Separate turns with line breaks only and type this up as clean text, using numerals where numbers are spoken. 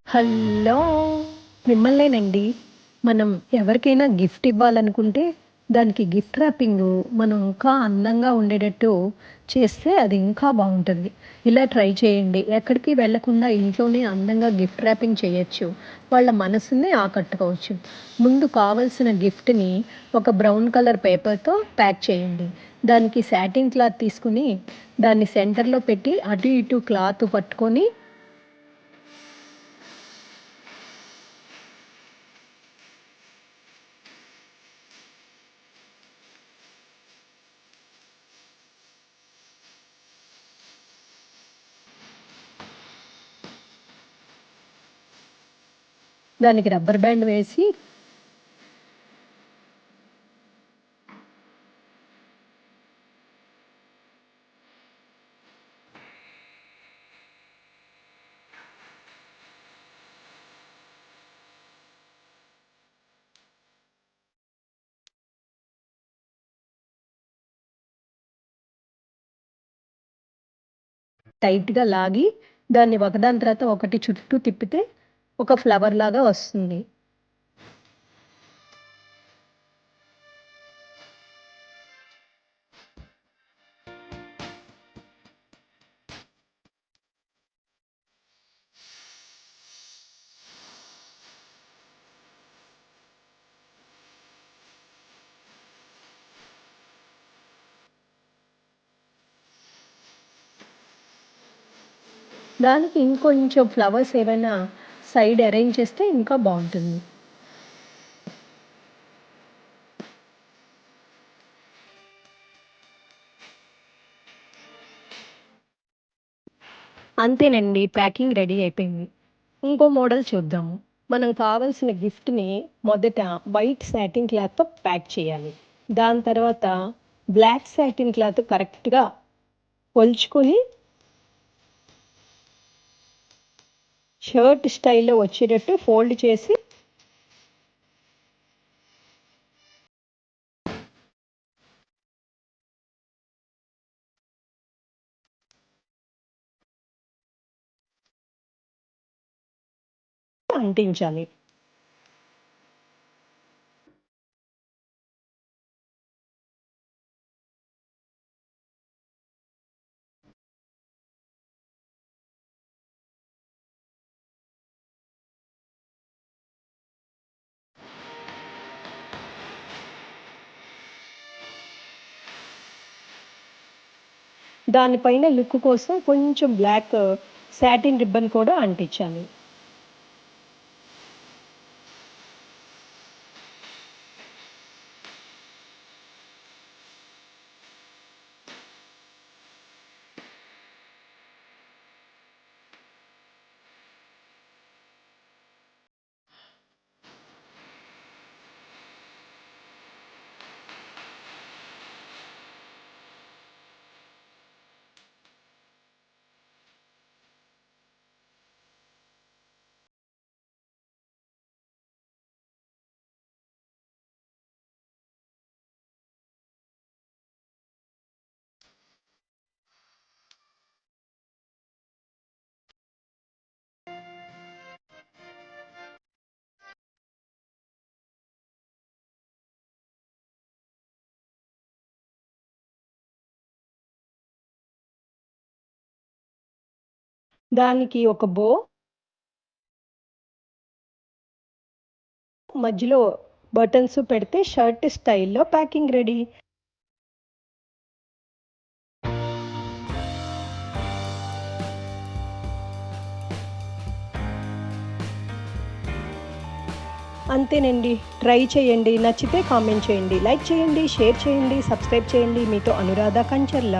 Hello! మిమ్మల్నేనండి. మనం ఎవరికైనా gift ఇవ్వాలనుకుంటే, దానికి గిఫ్ట్ ర్యాపింగు మనం ఇంకా అందంగా ఉండేటట్టు చేస్తే అది ఇంకా బావుంటుంది. ఇలా ట్రై చేయండి. ఎక్కడికి వెళ్ళకుండా ఇంట్లోనే అందంగా గిఫ్ట్ ర్యాపింగ్ చేయొచ్చు. వాళ్ళ మనసుని ఆకట్టుకోవచ్చు. ముందు కావాల్సిన గిఫ్ట్‌ని ఒక బ్రౌన్ కలర్ పేపర్‌తో ప్యాక్ చేయండి. దానికి సాటిన్ క్లాత్ తీసుకొని, దాన్ని సెంటర్‌లో పెట్టి అటు ఇటు క్లాత్ పట్టుకొని దానికి రబ్బర్ బ్యాండ్ వేసి టైట్‌గా లాగి, దాన్ని ఒకదాని తర్వాత ఒకటి చుట్టూ తిప్పితే ఒక ఫ్లవర్ లాగా వస్తుంది. దానికి ఇంకొంచెం ఫ్లవర్స్ ఏవైనా సైడ్ అరేంజ్ చేస్తే ఇంకా బావుంటుంది. అంతేనండి. ప్యాకింగ్ రెడీ అయిపోయింది. ఇంకో మోడల్ చూద్దాము. మనం కావాల్సిన గిఫ్ట్‌ని మొదట వైట్ సాటిన్ క్లాత్‌తో ప్యాక్ చేయాలి. దాని తర్వాత బ్లాక్ సాటిన్ క్లాత్ కరెక్ట్‌గా కొలుచుకొని షర్ట్ స్టైల్‌లో వచ్చేటట్టు ఫోల్డ్ చేసి అంటించాలి. దానిపైన లుక్ కోసం కొంచెం బ్లాక్ సాటిన్ రిబ్బన్ కూడా అంటించాలి. దానికి ఒక బో మధ్యలో బటన్స్ పెడితే షర్ట్ స్టైల్‌లో ప్యాకింగ్ రెడీ. అంతేనండి. ట్రై చేయండి. నచ్చితే కామెంట్ చేయండి. లైక్ చేయండి, షేర్ చేయండి, సబ్స్క్రైబ్ చేయండి. మీతో అనురాధ కంచర్ల.